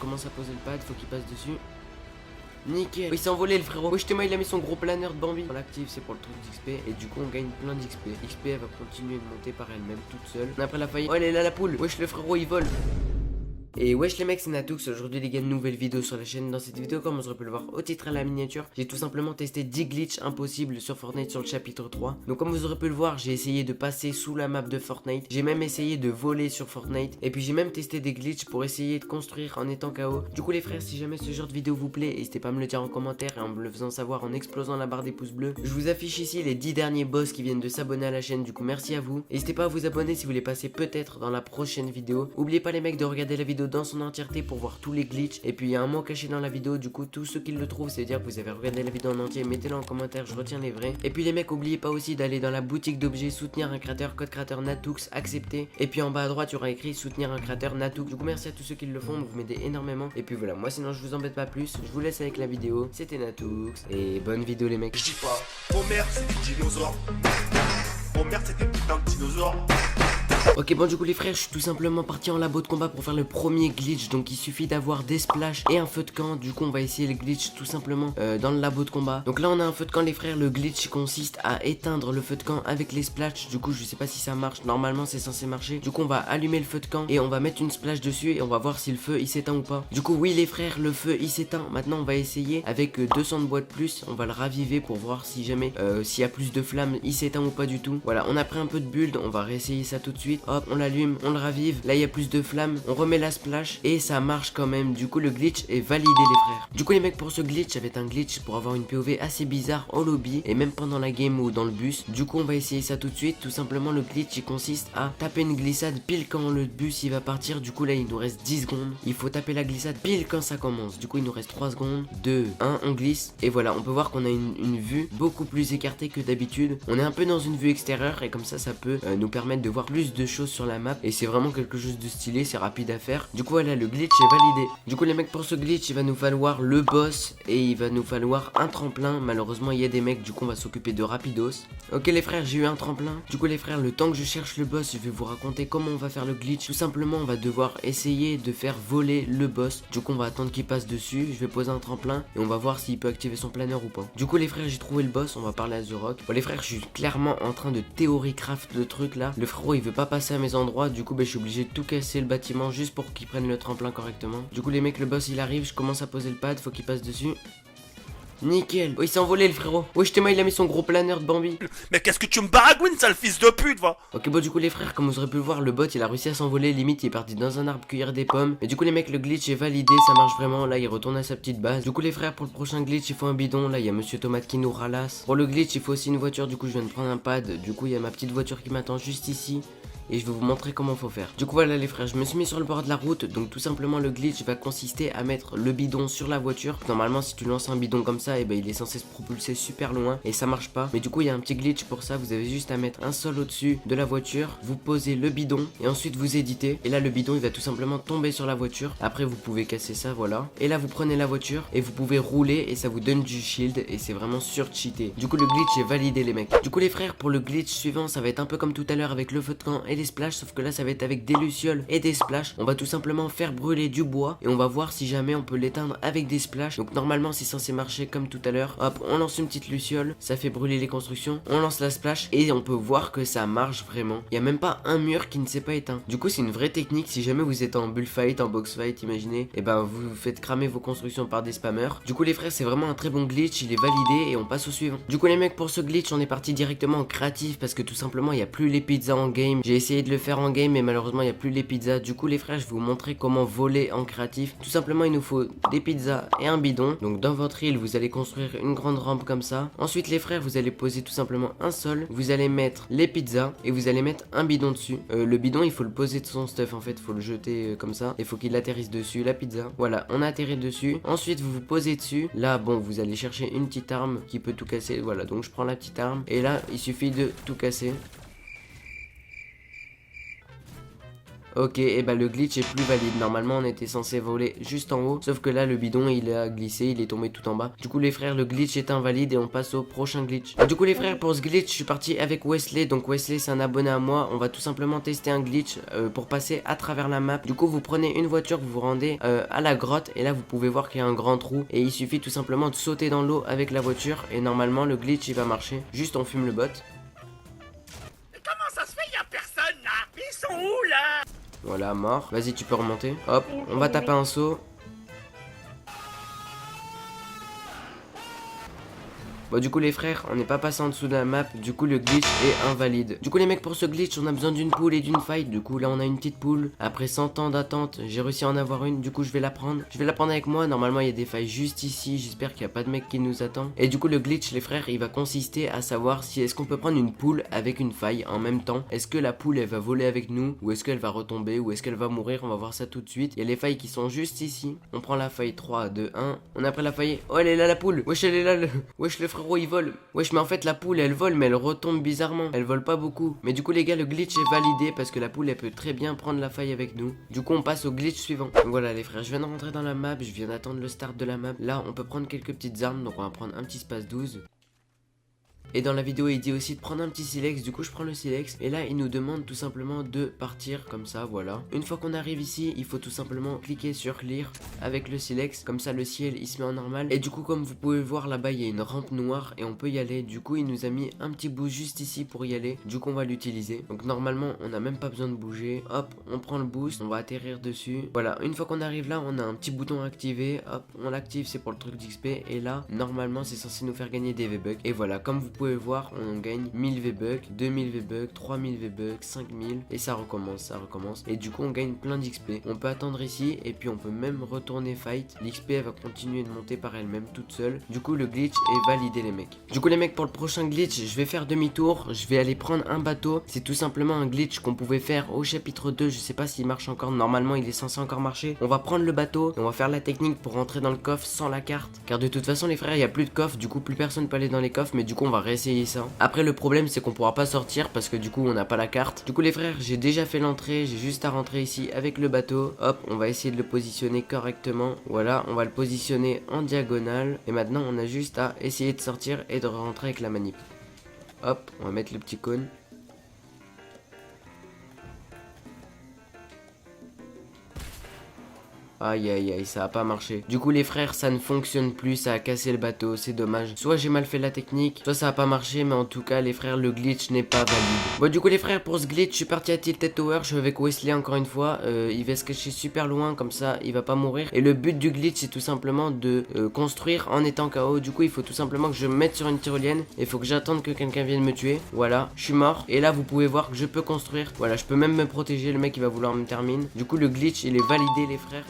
Commence à poser le pad, faut qu'il passe dessus. Nickel. Il s'est envolé le frérot. Wesh Théma il a mis son gros planeur de Bambi. On l'active, c'est pour le truc d'XP. Et du coup on gagne plein d'XP. XP elle va continuer de monter par elle-même toute seule. Après la faillite. Oh elle est là la poule. Wesh le frérot il vole. Et wesh les mecs, c'est Natoux. Aujourd'hui les gars, une nouvelle vidéo sur la chaîne. Dans cette vidéo, comme vous aurez pu le voir au titre et à la miniature, j'ai tout simplement testé 10 glitches impossibles sur Fortnite sur le chapitre 3. Donc comme vous aurez pu le voir, j'ai essayé de passer sous la map de Fortnite. J'ai même essayé de voler sur Fortnite. Et puis j'ai même testé des glitches pour essayer de construire en étant KO. Du coup les frères, si jamais ce genre de vidéo vous plaît, n'hésitez pas à me le dire en commentaire et en me le faisant savoir en explosant la barre des pouces bleus. Je vous affiche ici les 10 derniers boss qui viennent de s'abonner à la chaîne. Du coup merci à vous. N'hésitez pas à vous abonner si vous voulez passer peut-être dans la prochaine vidéo. N'oubliez pas les mecs de regarder la vidéo dans son entièreté pour voir tous les glitches. Et puis il y a un mot caché dans la vidéo, du coup tous ceux qui le trouvent, c'est à dire que vous avez regardé la vidéo en entier, mettez-le en commentaire, je retiens les vrais. Et puis les mecs, oubliez pas aussi d'aller dans la boutique d'objets, soutenir un créateur, code créateur Natoux, accepté. Et puis en bas à droite, il y aura écrit soutenir un créateur Natoux. Du coup merci à tous ceux qui le font, vous m'aidez énormément. Et puis voilà, moi sinon je vous embête pas plus, je vous laisse avec la vidéo. C'était Natoux et bonne vidéo les mecs. Je dis pas, Homer c'est des dinosaures. Homer c'est des putains de dinosaures. Ok bon du coup les frères, je suis tout simplement parti en labo de combat pour faire le premier glitch. Donc il suffit d'avoir des splashs et un feu de camp. Du coup on va essayer le glitch tout simplement dans le labo de combat. Donc là on a un feu de camp les frères. Le glitch consiste à éteindre le feu de camp avec les splashs. Du coup je sais pas si ça marche, normalement c'est censé marcher. Du coup on va allumer le feu de camp et on va mettre une splash dessus et on va voir si le feu il s'éteint ou pas. Du coup oui les frères, le feu il s'éteint. Maintenant on va essayer avec 200 de bois de plus. On va le raviver pour voir si jamais s'il y a plus de flammes il s'éteint ou pas du tout. Voilà, on a pris un peu de build, on va réessayer ça tout de suite. Hop, on l'allume, on le ravive. Là il y a plus de flammes, on remet la splash et ça marche quand même. Du coup le glitch est validé les frères. Du coup les mecs, pour ce glitch, ça va être un glitch pour avoir une POV assez bizarre en lobby et même pendant la game ou dans le bus. Du coup on va essayer ça tout de suite. Tout simplement le glitch il consiste à taper une glissade pile quand le bus il va partir. Du coup là il nous reste 10 secondes. Il faut taper la glissade pile quand ça commence. Du coup il nous reste 3 secondes. 2, 1, on glisse. Et voilà, on peut voir qu'on a une vue beaucoup plus écartée que d'habitude. On est un peu dans une vue extérieure et comme ça peut nous permettre de voir plus de choses sur la map. Et c'est vraiment quelque chose de stylé, c'est rapide à faire. Du coup voilà, le glitch est validé. Du coup les mecs, pour ce glitch il va nous falloir le boss et il va nous falloir un tremplin. Malheureusement il y a des mecs, du coup on va s'occuper de rapidos. Ok les frères, j'ai eu un tremplin. Du coup les frères, le temps que je cherche le boss, je vais vous raconter comment on va faire le glitch. Tout simplement on va devoir essayer de faire voler le boss. Du coup on va attendre qu'il passe dessus. Je vais poser un tremplin et on va voir s'il peut activer son planeur ou pas. Du coup les frères, j'ai trouvé le boss, on va parler à The Rock. Bon les frères, je suis clairement en train de théorie craft le truc là. Le frérot il veut pas passer à mes endroits. Du coup je suis obligé de tout casser le bâtiment juste pour qu'il prenne le tremplin correctement. Du coup les mecs, le boss il arrive, je commence à poser le pad, faut qu'il passe dessus. Nickel. Oh il s'est envolé le frérot. Wesh Théma il a mis son gros planeur de Bambi. Mais qu'est-ce que tu me baragouines, sale fils de pute, va. Ok bon du coup les frères, comme vous aurez pu le voir, le bot il a réussi à s'envoler. Limite il est parti dans un arbre cueillir des pommes. Et du coup les mecs, le glitch est validé, ça marche vraiment. Là il retourne à sa petite base. Du coup les frères, pour le prochain glitch il faut un bidon. Là il y a Monsieur Tomate qui nous ralasse. Pour le glitch il faut aussi une voiture. Du coup je viens de prendre un pad. Du coup il y a ma petite voiture qui m'attend juste ici. Et je vais vous montrer comment faut faire. Du coup voilà les frères, je me suis mis sur le bord de la route. Donc tout simplement le glitch va consister à mettre le bidon sur la voiture. Normalement si tu lances un bidon comme ça, et ben il est censé se propulser super loin et ça marche pas. Mais du coup il y a un petit glitch pour ça. Vous avez juste à mettre un sol au-dessus de la voiture. Vous posez le bidon et ensuite vous éditez. Et là le bidon il va tout simplement tomber sur la voiture. Après vous pouvez casser ça, voilà. Et là vous prenez la voiture et vous pouvez rouler et ça vous donne du shield. Et c'est vraiment sur-cheaté. Du coup le glitch est validé les mecs. Du coup les frères, pour le glitch suivant, ça va être un peu comme tout à l'heure avec le feu de camp et des splashs, sauf que là ça va être avec des lucioles et des splashs. On va tout simplement faire brûler du bois et on va voir si jamais on peut l'éteindre avec des splashs. Donc normalement c'est censé marcher comme tout à l'heure. Hop, on lance une petite luciole, ça fait brûler les constructions, on lance la splash et on peut voir que ça marche vraiment. Il y a même pas un mur qui ne s'est pas éteint. Du coup c'est une vraie technique. Si jamais vous êtes en bullfight, en box fight, imaginez, et ben vous faites cramer vos constructions par des spammers. Du coup les frères, c'est vraiment un très bon glitch, il est validé et on passe au suivant. Du coup les mecs, pour ce glitch on est parti directement en créatif parce que tout simplement il n'y a plus les pizzas en game. J'ai essayé de le faire en game mais malheureusement il n'y a plus les pizzas. Du coup les frères, je vais vous montrer comment voler en créatif. Tout simplement il nous faut des pizzas et un bidon. Donc dans votre île vous allez construire une grande rampe comme ça. Ensuite les frères, vous allez poser tout simplement un sol. Vous allez mettre les pizzas et vous allez mettre un bidon dessus. Le bidon il faut le poser de son stuff en fait, il faut le jeter comme ça. Il faut qu'il atterrisse dessus, la pizza. Voilà, on a atterri dessus. Ensuite vous vous posez dessus. Là bon, vous allez chercher une petite arme qui peut tout casser. Voilà, donc je prends la petite arme et là il suffit de tout casser. Ok, et bah le glitch est plus valide. Normalement on était censé voler juste en haut, sauf que là le bidon il a glissé, il est tombé tout en bas. Du coup les frères, le glitch est invalide et on passe au prochain glitch. Du coup les frères, pour ce glitch je suis parti avec Wesley. Donc Wesley c'est un abonné à moi. On va tout simplement tester un glitch pour passer à travers la map. Du coup vous prenez une voiture, vous vous rendez à la grotte et là vous pouvez voir qu'il y a un grand trou et il suffit tout simplement de sauter dans l'eau avec la voiture et normalement le glitch il va marcher. Juste on fume le bot. Comment ça se fait, y'a personne là? Ils sont où là? Voilà, mort. Vas-y, tu peux remonter. Hop, on va taper un saut. Bon du coup les frères, on n'est pas passé en dessous de la map, du coup le glitch est invalide. Du coup les mecs, pour ce glitch on a besoin d'une poule et d'une faille. Du coup là on a une petite poule. Après 100 ans d'attente, j'ai réussi à en avoir une. Du coup je vais la prendre. Je vais la prendre avec moi. Normalement il y a des failles juste ici. J'espère qu'il n'y a pas de mec qui nous attend. Et du coup le glitch les frères, il va consister à savoir si est-ce qu'on peut prendre une poule avec une faille en même temps. Est-ce que la poule elle va voler avec nous, ou est-ce qu'elle va retomber, ou est-ce qu'elle va mourir? On va voir ça tout de suite. Il y a les failles qui sont juste ici. On prend la faille 3, 2, 1. On a pris la faille. Oh elle est là la poule. Wesh elle est là le... Wesh le frérot il vole. Wesh mais en fait la poule elle vole mais elle retombe bizarrement. Elle vole pas beaucoup. Mais du coup les gars, le glitch est validé parce que la poule elle peut très bien prendre la faille avec nous. Du coup on passe au glitch suivant. Donc voilà les frères, je viens de rentrer dans la map. Je viens d'attendre le start de la map. Là on peut prendre quelques petites armes. Donc on va prendre un petit space 12. Et dans la vidéo il dit aussi de prendre un petit silex. Du coup je prends le silex et là il nous demande tout simplement de partir comme ça, voilà. Une fois qu'on arrive ici, il faut tout simplement cliquer sur clear avec le silex. Comme ça le ciel il se met en normal. Et du coup comme vous pouvez voir là-bas il y a une rampe noire et on peut y aller. Du coup il nous a mis un petit boost juste ici pour y aller. Du coup on va l'utiliser. Donc normalement on n'a même pas besoin de bouger. Hop, on prend le boost, on va atterrir dessus. Voilà, une fois qu'on arrive là on a un petit bouton activé. Hop, on l'active, c'est pour le truc d'XP. Et là normalement c'est censé nous faire gagner des V-Bucks. Et voilà, comme vous pouvez voir, on gagne 1000 V-Bucks, 2000 V-Bucks, 3000 V-Bucks, 5000 et ça recommence, ça recommence. Et du coup on gagne plein d'XP. On peut attendre ici et puis on peut même retourner fight. L'XP va continuer de monter par elle-même toute seule. Du coup le glitch est validé les mecs. Du coup les mecs, pour le prochain glitch je vais faire demi-tour. Je vais aller prendre un bateau. C'est tout simplement un glitch qu'on pouvait faire au chapitre 2. Je sais pas s'il marche encore. Normalement il est censé encore marcher. On va prendre le bateau et on va faire la technique pour rentrer dans le coffre sans la carte. Car de toute façon les frères, il n'y a plus de coffre. Du coup plus personne peut aller dans les coffres. Mais du coup on va réessayer ça. Après le problème c'est qu'on pourra pas sortir parce que du coup on n'a pas la carte. Du coup les frères, j'ai déjà fait l'entrée. J'ai juste à rentrer ici avec le bateau. Hop, on va essayer de le positionner correctement. Voilà, on va le positionner en diagonale. Et maintenant on a juste à essayer de sortir et de rentrer avec la manip. Hop, on va mettre le petit cône. Aïe aïe aïe, ça a pas marché. Du coup les frères, ça ne fonctionne plus, ça a cassé le bateau, c'est dommage. Soit j'ai mal fait la technique, soit ça a pas marché, mais en tout cas les frères, le glitch n'est pas valide. Bon du coup les frères, pour ce glitch, je suis parti à Tilted Tower, je suis avec Wesley encore une fois. Il va se cacher super loin, comme ça il va pas mourir. Et le but du glitch c'est tout simplement de construire en étant KO. Du coup il faut tout simplement que je me mette sur une tyrolienne. Il faut que j'attende que quelqu'un vienne me tuer. Voilà, je suis mort. Et là vous pouvez voir que je peux construire. Voilà, je peux même me protéger, le mec il va vouloir me terminer. Du coup le glitch il est validé les frères.